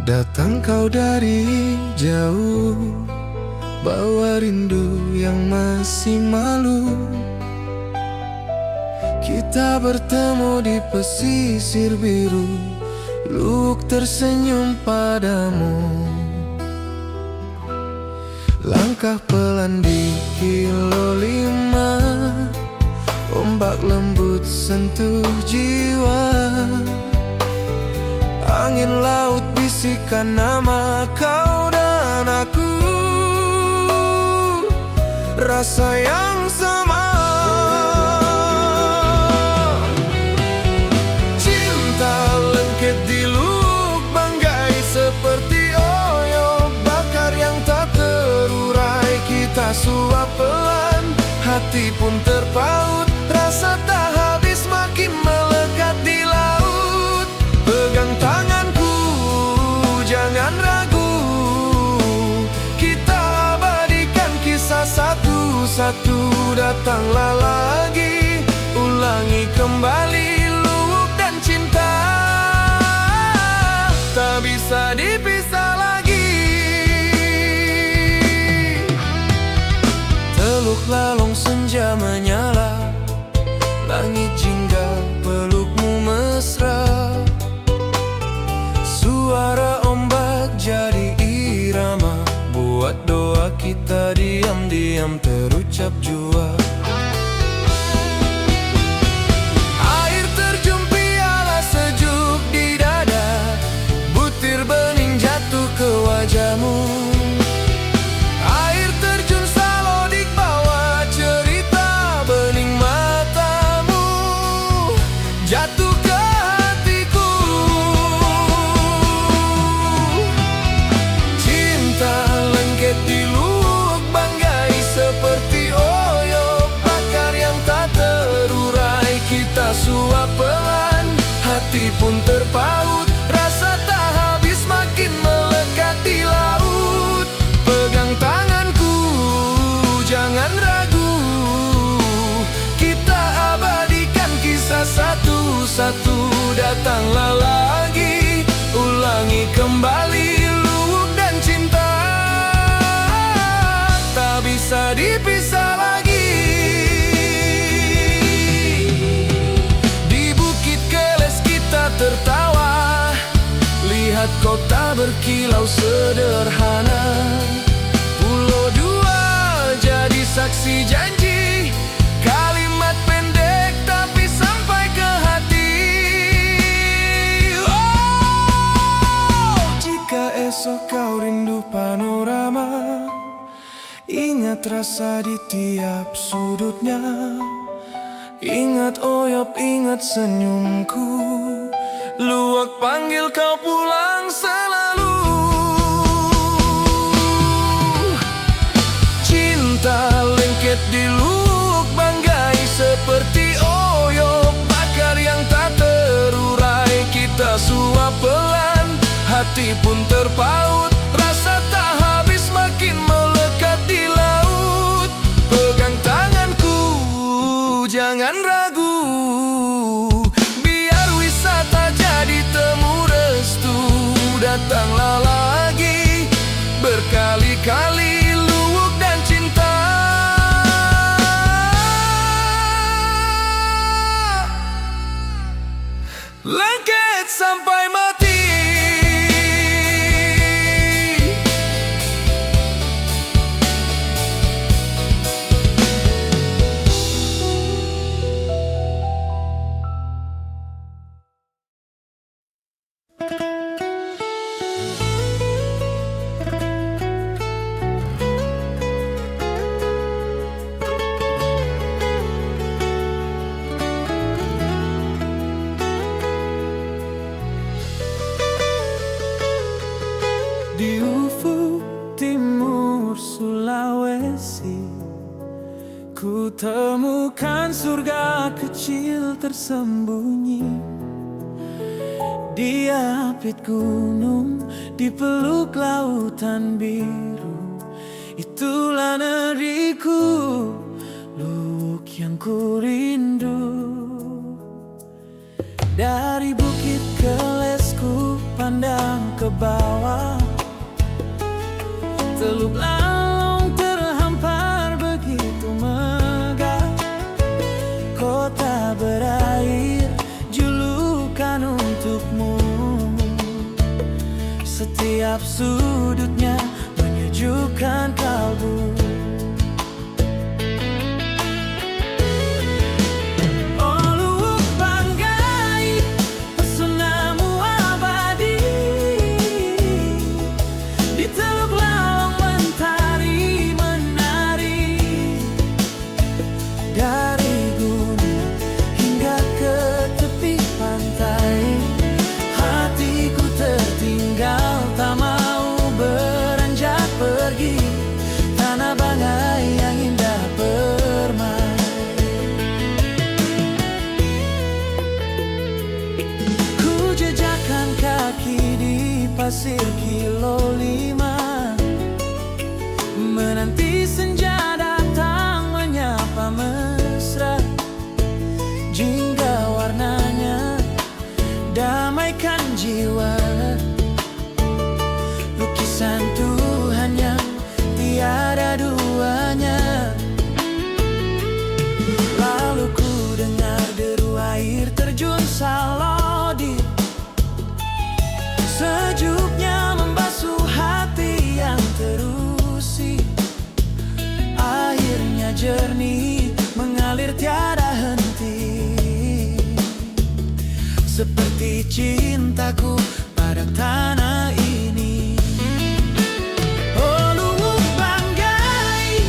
Datang kau dari jauh, bawa rindu yang masih malu. Kita bertemu di pesisir biru, Luwuk tersenyum padamu. Langkah pelan di kilo 5, ombak lembut sentuh jiwa. Angin laut bisikan nama kau dan aku, rasa yang sama. Cinta lengket di Luwuk Banggai seperti oyo bakar yang tak terurai. Kita suap pelan, hati pun terpaut, rasa tak habis makin melekat di laut. Pegang tanganku, jangan ragu, kita abadikan kisah satu-satu. Datanglah lagi, ulangi kembali Luwuk dan cinta, tak bisa dipisah lagi. Teluk Lalong senja menyala, langit jingga pelukmu mesra. Suara ombak jadi irama, buat doa kita diam-diam terucap jua. Air terjun piala sejuk di dada, butir bening jatuh ke wajahmu. Air terjun Salodik bawa cerita bening matamu, jatuh ke hatiku. Cinta lengket di Luwuk Banggai seperti oyo bakar yang tak terurai. Kita suap pelan, hati pun terpaut, rasa tak habis makin melekat di laut. Pegang tanganku, jangan ragu, kita abadikan kisah satu-satu. Datanglah lagi, ulangi kembali Luwuk dan cinta, tak bisa dipisah lagi. Di Bukit Keles kita tertawa, lihat kota berkilau sederhana. Pulau Dua jadi saksi janji, kalimat pendek tapi sampai ke hati. Oh, jika esok kau rindu panorama, ingat rasa di tiap sudutnya. Ingat oyop, ingat senyumku, Luwuk panggil kau pulang selalu. Cinta lengket di Luwuk Banggai seperti oyo bakar yang tak terurai. Kita suap pelan, hati pun terpaut, rasa tak habis makin melekat di laut. Pegang tanganku, jangan ragu, biar wisata jadi temu restu. Datanglah lagi, berkali-kali Luwuk dan cinta, lengket sampai mati. Di ufuk timur Sulawesi, ku temukan surga kecil tersembunyi. Di apit gunung, di peluk lautan biru, itulah negeriku, Luwuk yang ku rindu. Dari Bukit Keles ku pandang ke bawah, berair, julukan untukmu. Setiap sudutnya menyejukkan kalbu. Oh Luwuk Banggai, pesonamu abadi. Di Teluk Lalong mentari menari. Dari gunung hingga ke tepi pantai, hatiku tertinggal, tak mau beranjak pergi. Tanah Banggai yang indah permai. Ku jejakkan kaki di pasir Kilo 5, menanti senja datang menyapa mesra. Jingga warnanya damaikan jiwa, lukisan Tuhan yang tiada duanya. Lalu ku dengar deru air terjun Salodi, sejuknya membasuh hati yang terusik. Airnya jernih mengalir tiada henti, seperti cintaku pada tanah ini. Oh Luwuk Banggai,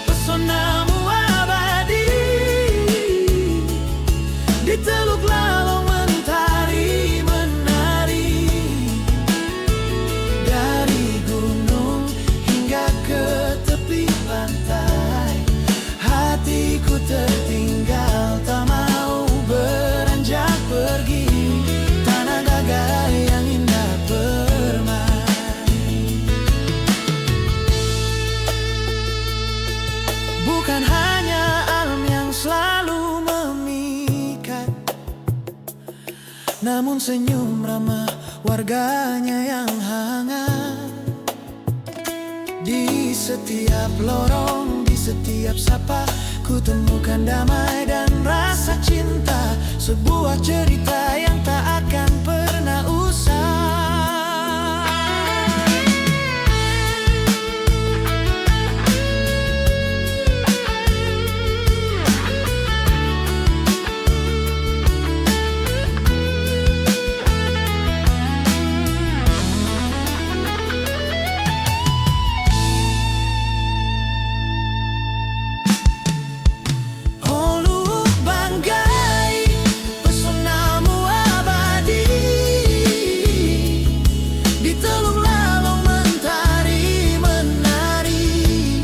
pesonamu abadi. Di Teluk Lalong mentari menari. Dari gunung hingga ke tepi pantai, hatiku tertinggal, tak mau beranjak pergi. Tanah Gagai yang indah permai. Bukan hanya alam yang selalu memikat, namun senyum ramah warganya yang hangat. Di setiap lorong, di setiap sapa, ku temukan damai dan rasa cinta. Sebuah cerita yang tak akan pernah usai. Oh Luwuk Banggai, pesonamu abadi. Di Teluk Lalong mentari menari.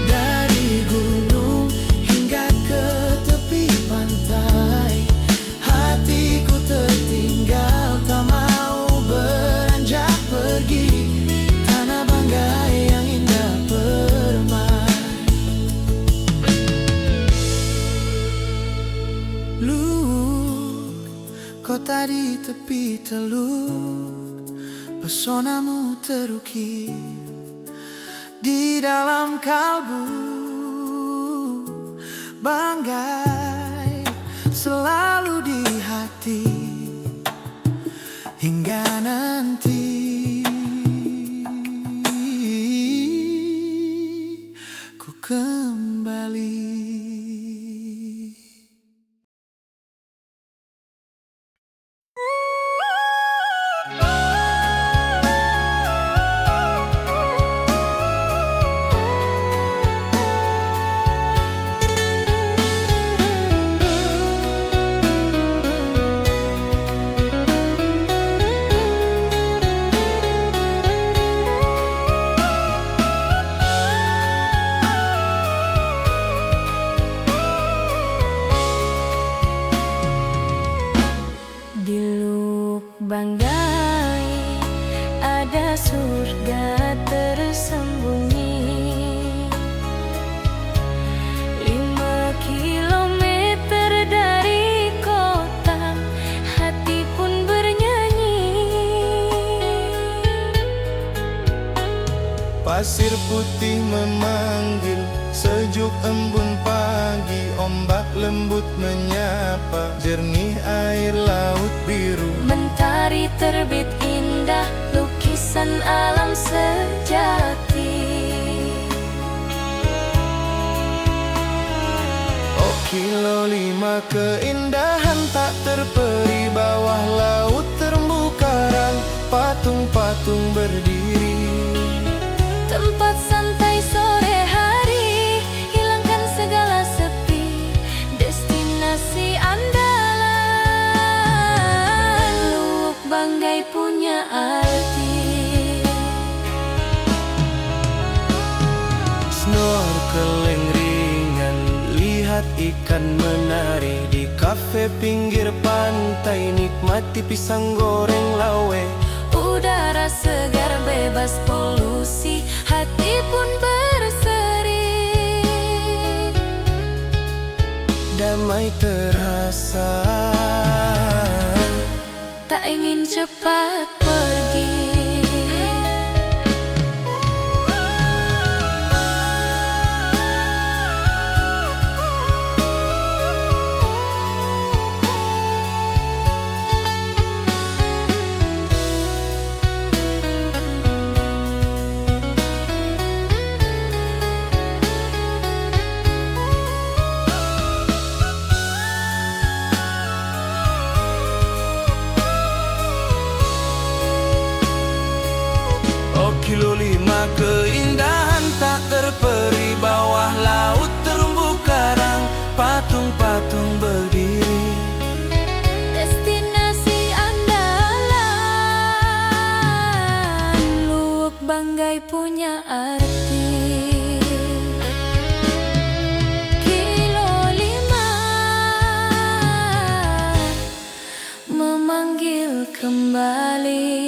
Dari gunung hingga ke tepi pantai, hatiku tertinggal, tak mau beranjak pergi. Tanah Banggai yang indah permai. Luwuk, kota di tepi teluk, pesonamu terukir di dalam kalbu. Banggai selalu di hati hingga nanti ku kembali. Banggai ada surga tersembunyi 5 kilometer dari kota, hati pun bernyanyi. Pasir putih memanggil, sejuk embun pagi, ombak lembut menyapa, jernih air laut biru. Mentari terbit indah, lukisan alam sejati. Oh Kilo 5 keindahan tak terperi, bawah laut terumbu karang, patung-patung berdiri. Tempat santai sore hari, hilangkan segala sepi, destinasi andalan. Luwuk Banggai punya arti. Snorkeling ringan, lihat ikan menari di kafe pinggir pantai, nikmati pisang goreng lawe. Udara segar bebas polusi, hati pun berseri. Damai terasa, Tak ingin cepat pergi. Kilo 5 keindahan tak terperi, bawah laut terumbu karang, patung-patung berdiri. Destinasi andalan, Luwuk Banggai punya arti. Kilo 5 memanggil kembali.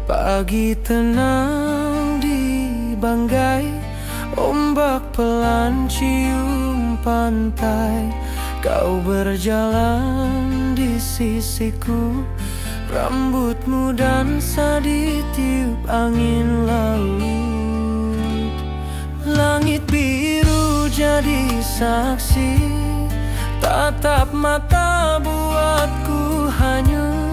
Pagi tenang di Banggai, ombak pelan cium pantai. Kau berjalan di sisiku, rambutmu dansa di tiup angin laut. Langit biru jadi saksi, tatap mata buatku hanyut.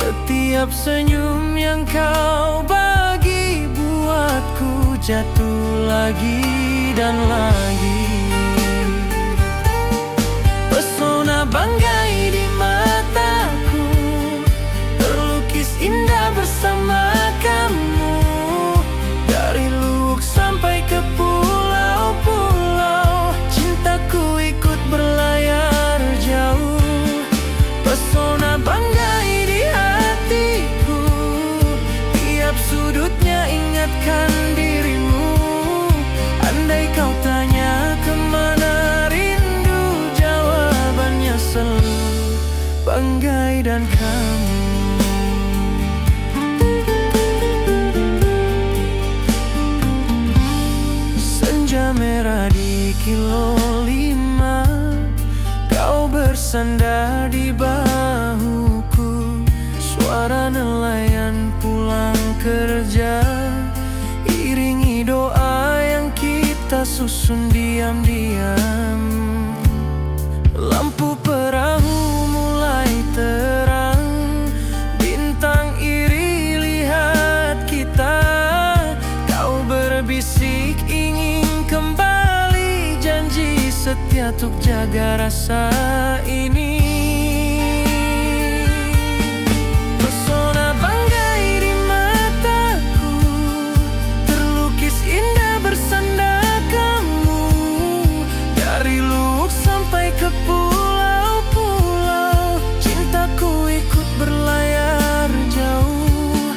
Setiap senyum yang kau bagi buatku jatuh lagi dan lagi. Pesona Banggai di mataku, terlukis indah bersama kamu. Dari Luwuk sampai ke pulau-pulau, cintaku ikut berlayar jauh. Pesona Banggai di hatiku, tiap sudutnya ingatkan dirimu. Andai kau tanya kemana rindu, jawabannya selalu Banggai dan kamu. Senja merah di Kilo 5, kau bersandar di bahuku. Suara nelayan pulang kerja, iringi doa yang kita susun diam-diam. Lampu perahu mulai terang, bintang iri lihat kita. Kau berbisik ingin kembali, janji setia untuk jaga rasa ini. Pesona Banggai di mataku, terlukis indah bersandar kamu. Dari Luwuk sampai ke pulau-pulau, cintaku ikut berlayar jauh.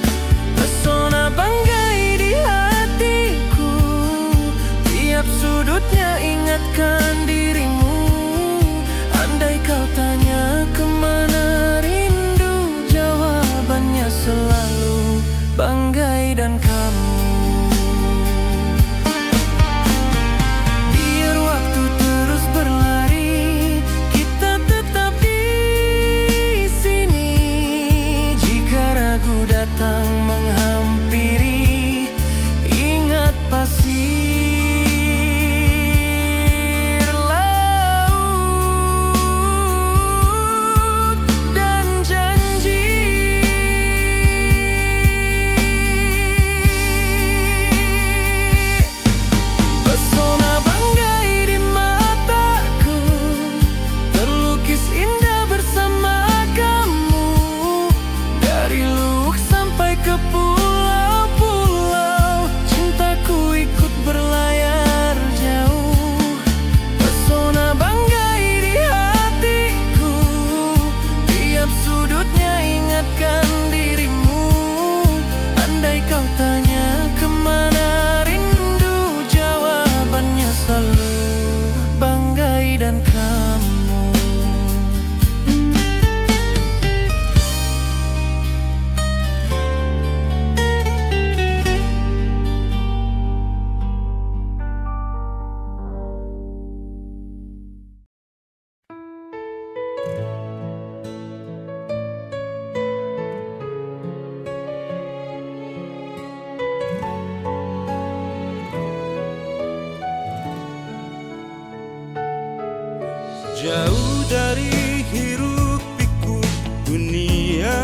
Jauh dari hiruk pikuk dunia,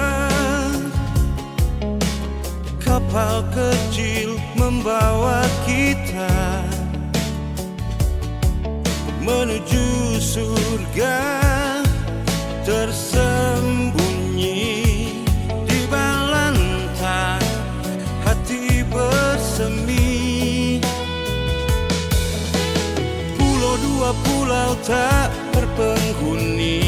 kapal kecil membawa kita menuju surga tersembunyi di balantang hati bersemi. Pulau dua pulau tak berpenghuni,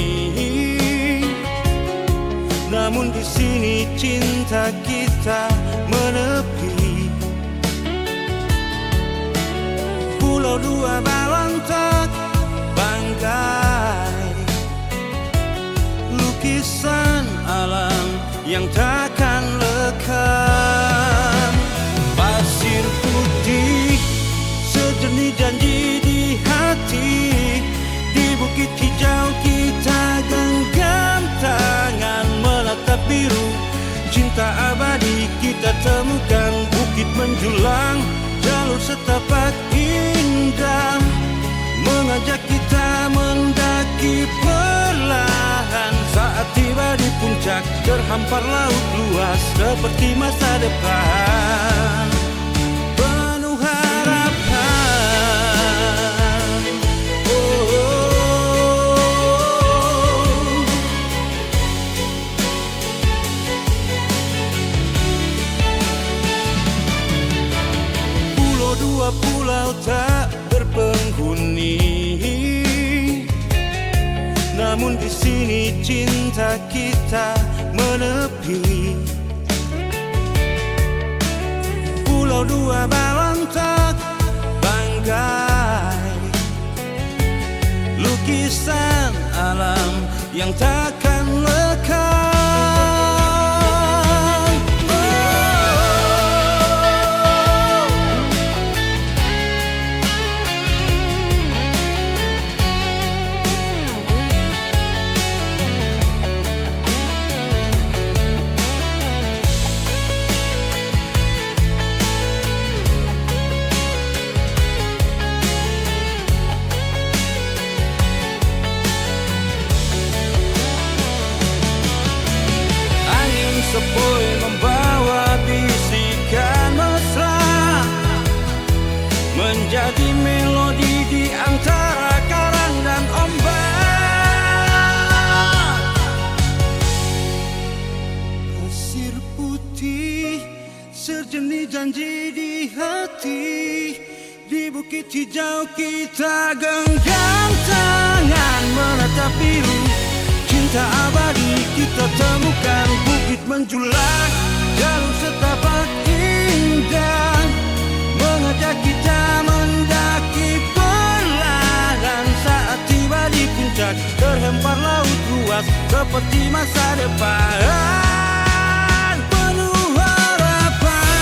namun di sini cinta kita menepi. Pulau dua balantang bangkai lukisan alam yang takkan lekang. Pasir putih sejernih janji di hati, di bukit hijau kita genggam tangan menatap biru. Cinta abadi kita temukan, bukit menjulang, jalur setapak indah mengajak kita mendaki perlahan. Saat tiba di puncak terhampar laut luas seperti masa depan penuh harapan. Pulau dua pulau tak berpenghuni, namun di sini cinta kita menepi. Pulau dua balantang bangkai lukisan alam yang takkan lekang. Sepoi membawa bisikan mesra, menjadi melodi di antara karang dan ombak. Pasir putih sejernih janji di hati, di bukit hijau kita genggam tangan menatap biru. Cinta abadi kita temukan, bukit menjulang, jalur setapak indah mengajak kita mendaki perlahan. Saat tiba di puncak terhempar laut luas seperti masa depan penuh harapan.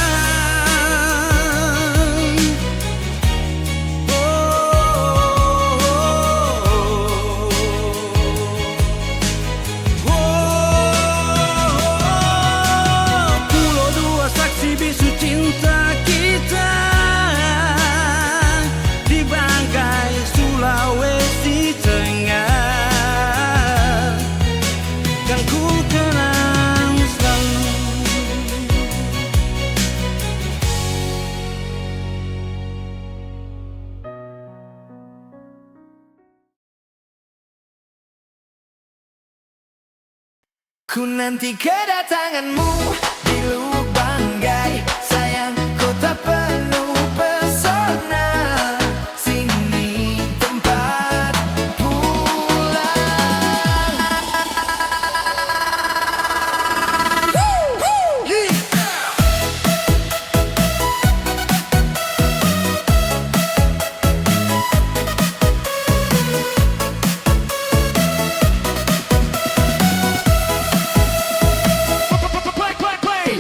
Bisu cinta kita di bangkai Sulawesi Tengah, kan ku kenang selalu. Ku nanti kedatanganmu di Lubuk Banggai, sayang kota penuh pesona. Sini tempat pulang.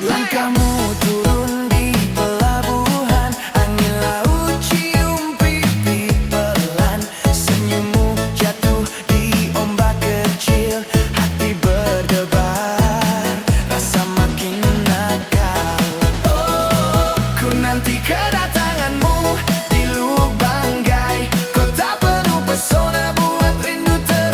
Langkahmu turun di pelabuhan, angin laut cium pipi pelan. Senyummu jatuh di ombak kecil, hati berdebar, rasa makin nakal. Oh, ku nanti kedatanganmu di Lubuk Banggai, kota penuh pesona buat rindu terus.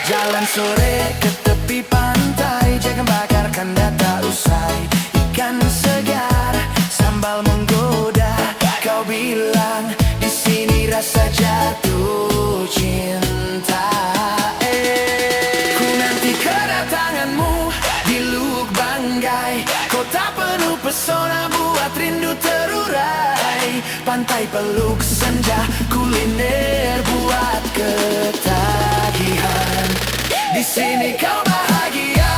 Jalan sore ke tepi pantai, jangan bakarkan data usai. Ikan segar, sambal menggoda. Kau bilang di sini rasa jatuh cinta. Ku nanti kedatanganmu di Luwuk Banggai, kota penuh pesona buat rindu terurai. Pantai peluk senja, kuliner buat ketagihan. Di sini kau bahagia,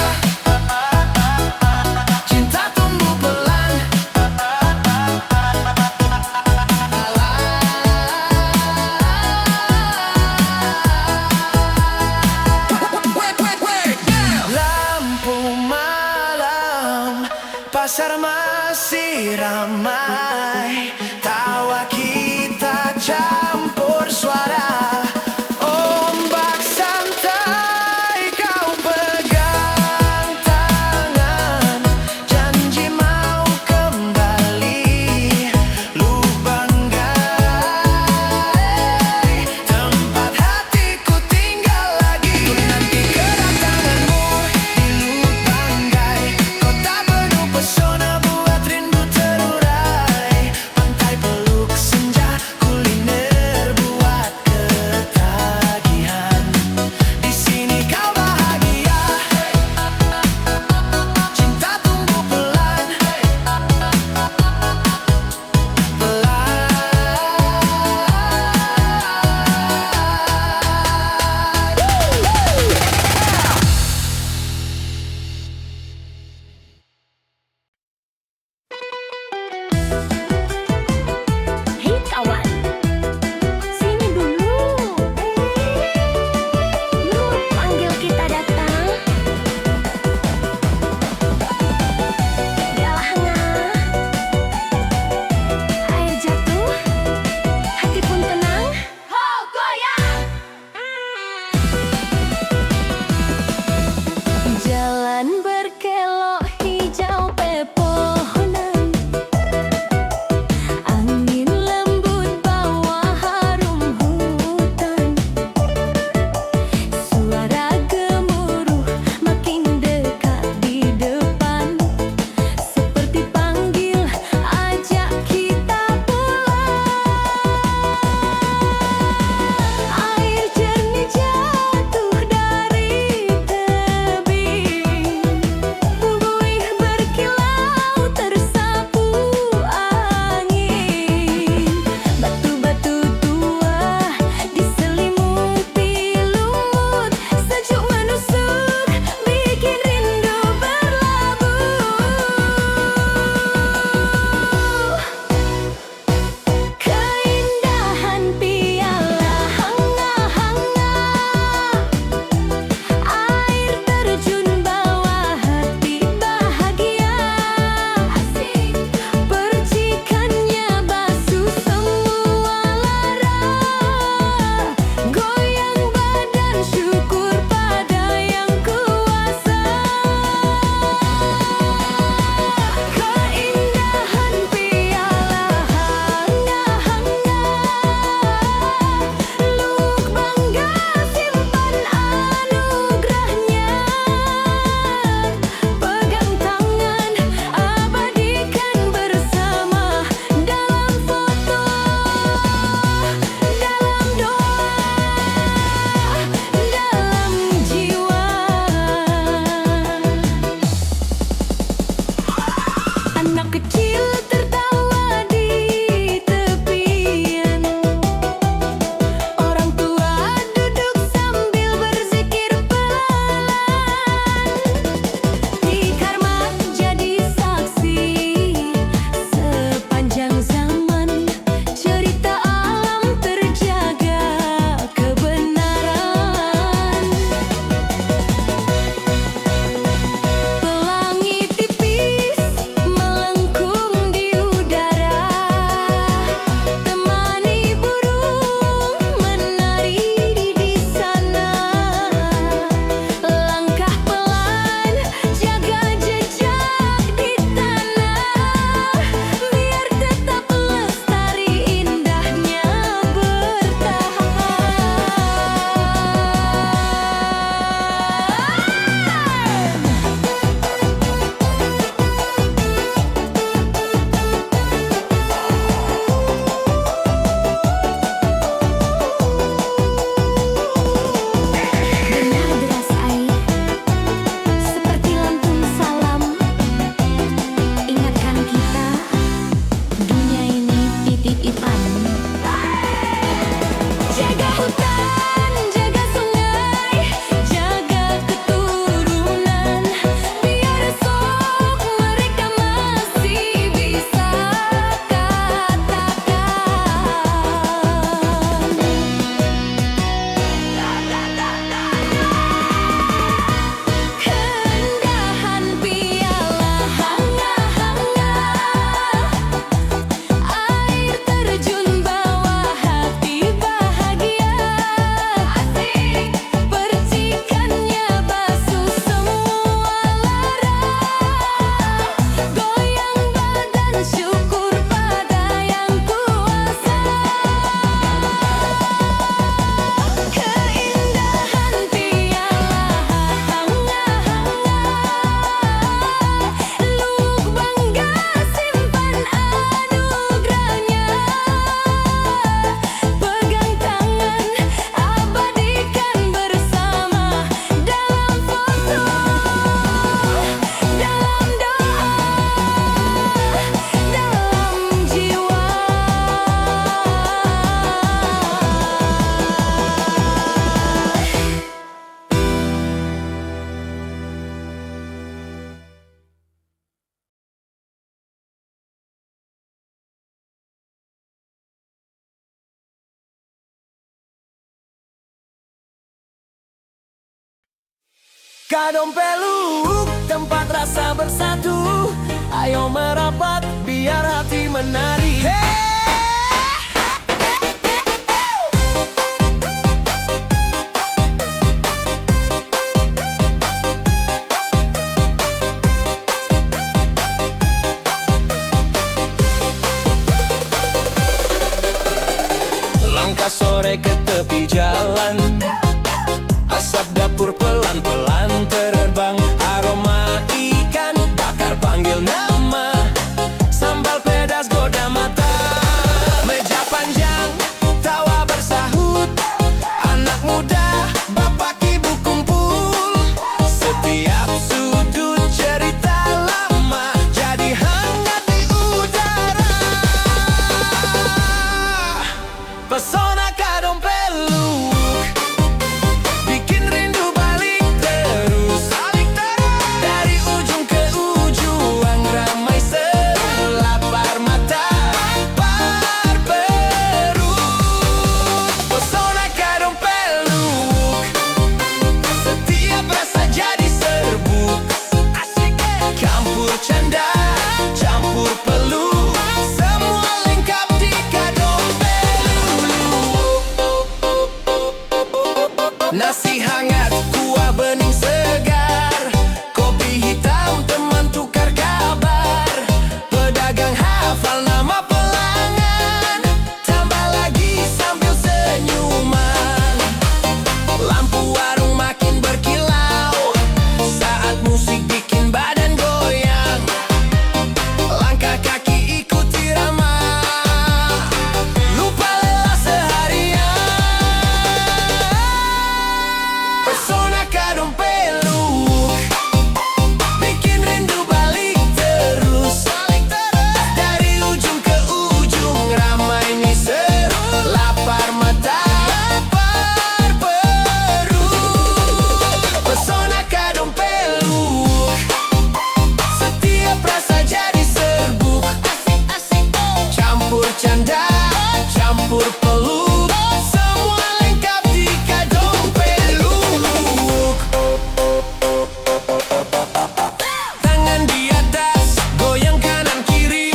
cinta tumbuh pelan. Lampu malam, pasar masih ramai. Tawa kita campur suara ombak santai. Kau pegang tangan, janji mau kembali. Luwuk Banggai, tempat hatiku tinggal lagi. Ku nanti kedatanganmu di Luwuk Banggai, kota penuh pesona buat rindu terurai. Kadompeluk, tempat rasa bersatu. Ayo merapat, biar hati menari. Langkah sore ke tepi jalan, asap dapur pelan-pelan terbang. Aroma ikan bakar panggil nama, sambal pedas goda mata. Meja panjang, tawa bersahut, anak muda, bapak ibu kumpul. Setiap sudut cerita lama jadi hangat di udara. Pesona Kadompeluk bikin rindu balik terus. Dari ujung ke ujung ramai seru, lapar mata, lapar perut. Pesona Kadompeluk, setiap rasa jadi serbuk. Campur canda, campur peluk, semua lengkap di Kadompeluk. Nasi hangat, kuah bening segar, kopi hitam teman tukar kabar. Pedagang hafal nama pelanggan, tambah lagi sambil senyuman. Lampu warung makin berkilau, saat musik bikin badan goyang. Langkah kaki ikut irama, lupa lelah seharian. Pesona Kadompeluk bikin rindu balik terus. Dari ujung ke ujung ramai nih seru, lapar mata, lapar perut. Pesona Kadompeluk, setiap rasa jadi serbuk. Campur canda, campur peluk, semua lengkap di Kadompeluk. Tangan di atas, goyang kanan kiri.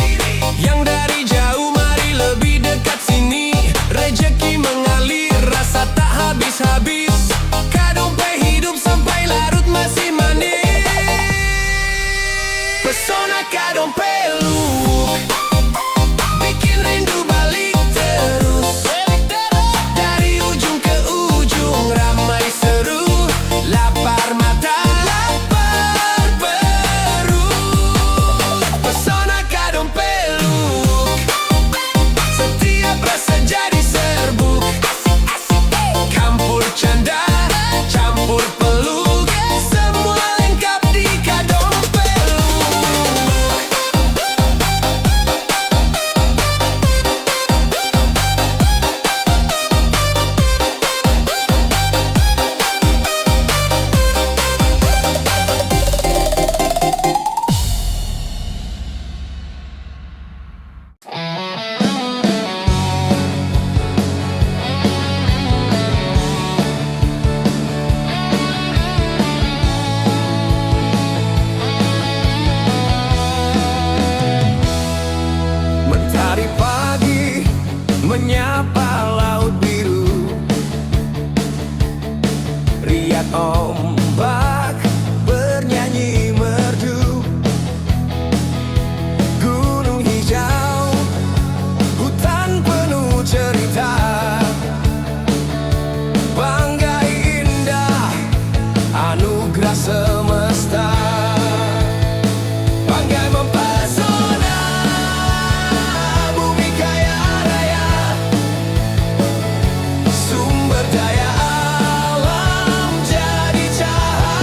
Yang dari jauh mari lebih dekat sini. Rejeki mengalir, rasa tak habis-habis. Kadompe hidup sampai larut masih manis. Pesona Kadompeluk bikin rindu balik terus. Dari ujung ke ujung ramai seru, lapar mata, lapar perut. Pesona Kadompeluk, setiap rasa jadi serbuk. Campur canda, campur peluk, semua lengkap di Kadompeluk. Mentari pagi menyapa laut biru, riak ombak bernyanyi merdu. Gunung hijau, hutan penuh cerita, banggai indah anugerah semesta. Banggai mempesona, bumi kaya raya, sumber daya alam jadi cahaya.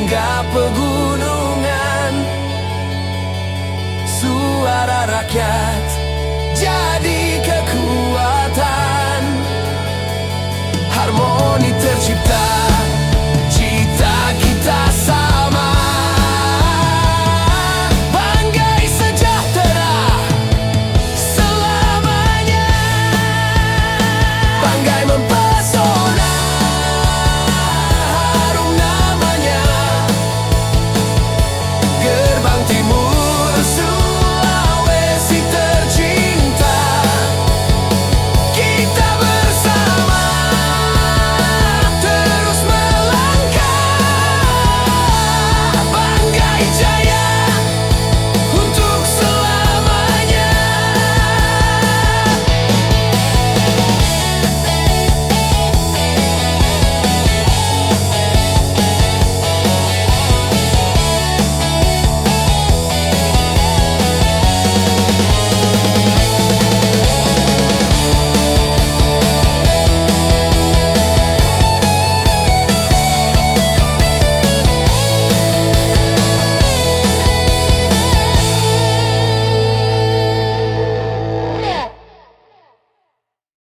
hingga pegunungan. Suara rakyat jadi